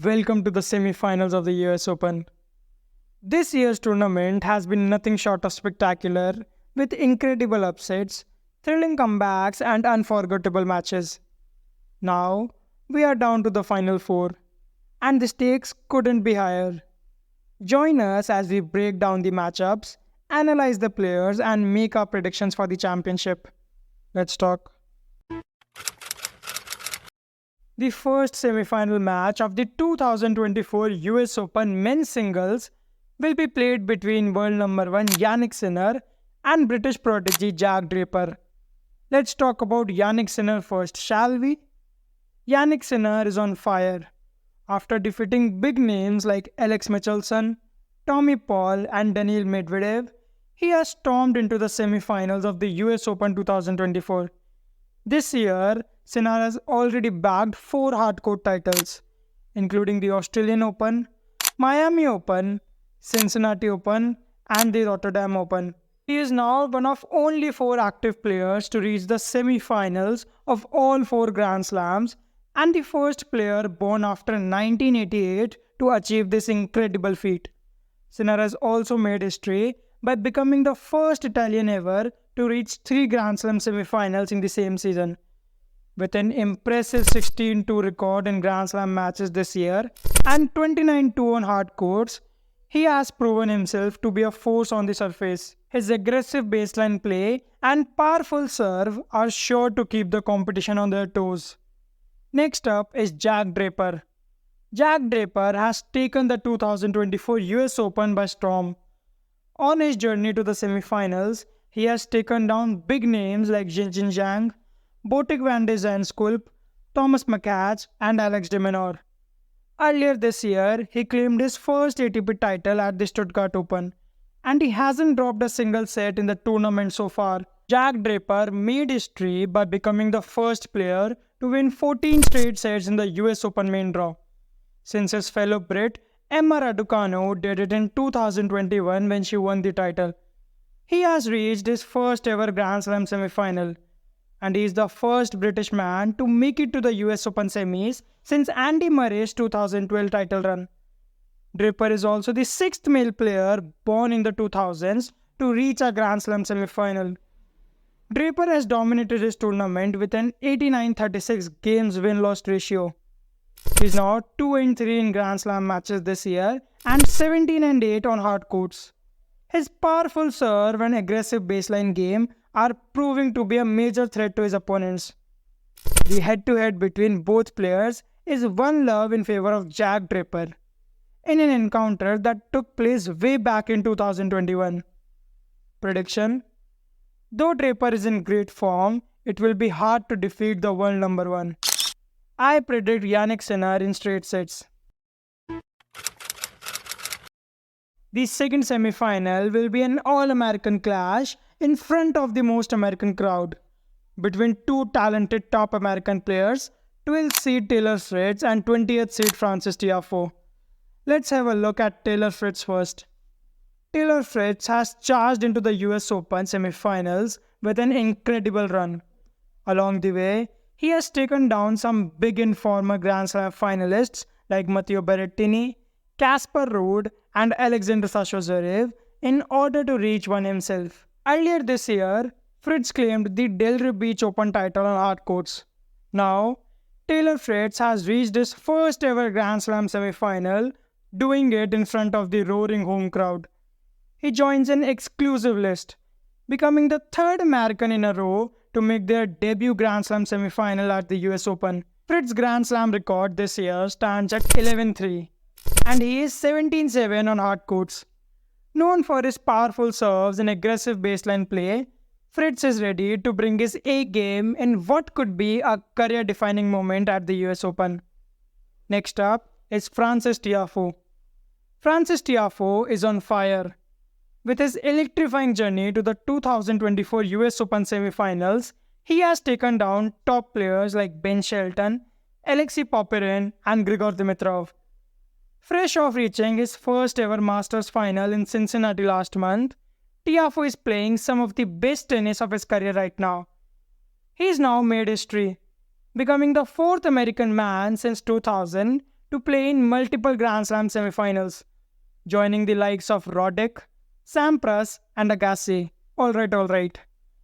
Welcome to the semifinals of the US Open. This year's tournament has been nothing short of spectacular, with incredible upsets, thrilling comebacks, and unforgettable matches. Now, we are down to the final four, and the stakes couldn't be higher. Join us as we break down the matchups, analyze the players, and make our predictions for the championship. Let's talk. The first semi-final match of the 2024 US Open men's singles will be played between world number 1 Jannik and British prodigy J.Draper. Let's talk about Jannik first, shall we? Jannik is on fire. After defeating big names like Alex Michelson, Tommy Paul and Daniil Medvedev, he has stormed into the semi-finals of the US Open 2024. This year, Sinner has already bagged 4 hardcourt titles, including the Australian Open, Miami Open, Cincinnati Open, and the Rotterdam Open. He is now one of only 4 active players to reach the semi-finals of all 4 Grand Slams and the first player born after 1988 to achieve this incredible feat. Sinner has also made history by becoming the first Italian ever to reach 3 Grand Slam semi-finals in the same season. With an impressive 16-2 record in Grand Slam matches this year and 29-2 on hard courts, he has proven himself to be a force on the surface. His aggressive baseline play and powerful serve are sure to keep the competition on their toes. Next up is J.Draper. J.Draper has taken the 2024 US Open by storm. On his journey to the semi-finals, he has taken down big names like Jinjin Zhang, Botic van de Zandschulp, Thomas McCatch, and Alex de Minaur. Earlier this year, he claimed his first ATP title at the Stuttgart Open, and he hasn't dropped a single set in the tournament so far. J.Draper made history by becoming the first player to win 14 straight sets in the US Open main draw, since his fellow Brit Emma Raducanu did it in 2021 when she won the title. He has reached his first ever Grand Slam semi-final, and he is the first British man to make it to the US Open semis since Andy Murray's 2012 title run. Draper is also the 6th male player born in the 2000s to reach a Grand Slam semi-final. Draper has dominated his tournament with an 89-36 games win-loss ratio. He is now 2-3 in Grand Slam matches this year and 17-8 on hard courts. His powerful serve and aggressive baseline game are proving to be a major threat to his opponents. The head-to-head between both players is 1-love in favor of J.Draper in an encounter that took place way back in 2021. Prediction: though Draper is in great form, it will be hard to defeat the world number 1. I predict Jannik in straight sets. The second semi-final will be an all-American clash in front of the most American crowd between 2 talented top American players, 12th seed TaylorFritz and 20th seed FrancesTiafoe. Let's have a look at TaylorFritz first. TaylorFritz has charged into the US Open semi-finals with an incredible run. Along the way, he has taken down some big and former Grand Slam finalists like Matteo Berrettini, Casper Ruud, and Alexander Sasho-Zverev in order to reach one himself. Earlier this year, Fritz claimed the Delray Beach Open title on hard courts. Now, TaylorFritz has reached his first ever Grand Slam semi-final, doing it in front of the roaring home crowd. He joins an exclusive list, becoming the 3rd American in a row to make their debut Grand Slam semi-final at the US Open. Fritz's Grand Slam record this year stands at 11-3, and he is 17-7 on hard courts. Known for his powerful serves and aggressive baseline play, Fritz is ready to bring his A-game in what could be a career-defining moment at the US Open. Next up is FrancesTiafoe. FrancesTiafoe is on fire. With his electrifying journey to the 2024 US Open semi-finals, he has taken down top players like Ben Shelton, Alexei Popyrin, and Grigor Dimitrov. Fresh off reaching his first ever Masters final in Cincinnati last month, Tiafoe is playing some of the best tennis of his career right now. He has now made history, becoming the 4th American man since 2000 to play in multiple Grand Slam semifinals, joining the likes of Roddick, Sampras, and Agassi. Alright.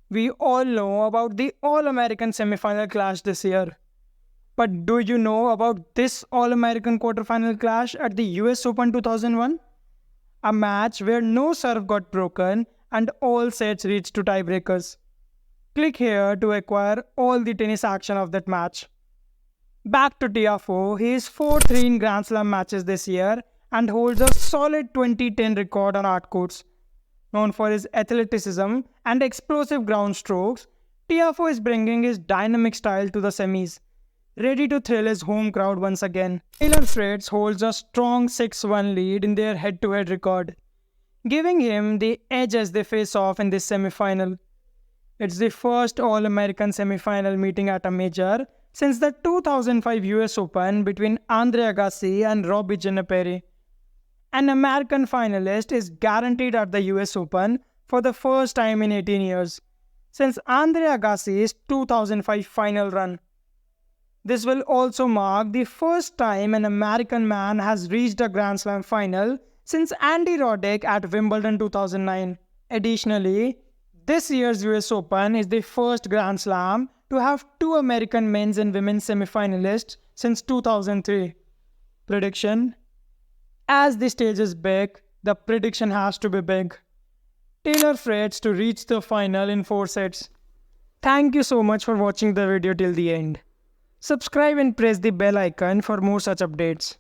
We all know about the All-American semifinal clash this year. But do you know about this All-American quarterfinal clash at the US Open 2001? A match where no serve got broken and all sets reached to tiebreakers. Click here to acquire all the tennis action of that match. Back to Tiafoe, he is 4-3 in Grand Slam matches this year and holds a solid 20-10 record on hard courts. Known for his athleticism and explosive ground strokes, Tiafoe is bringing his dynamic style to the semis, ready to thrill his home crowd once again. TaylorFritz holds a strong 6-1 lead in their head-to-head record, giving him the edge as they face off in this semifinal. It's the first All-American semifinal meeting at a major since the 2005 US Open between Andre Agassi and Robbie Gianniperri. An American finalist is guaranteed at the US Open for the first time in 18 years, since Andre Agassi's 2005 final run. This will also mark the first time an American man has reached a Grand Slam final since Andy Roddick at Wimbledon 2009. Additionally, this year's US Open is the first Grand Slam to have two American men's and women's semifinalists since 2003. Prediction: as the stage is big, the prediction has to be big. TaylorFritz to reach the final in 4 sets. Thank you so much for watching the video till the end. Subscribe and press the bell icon for more such updates.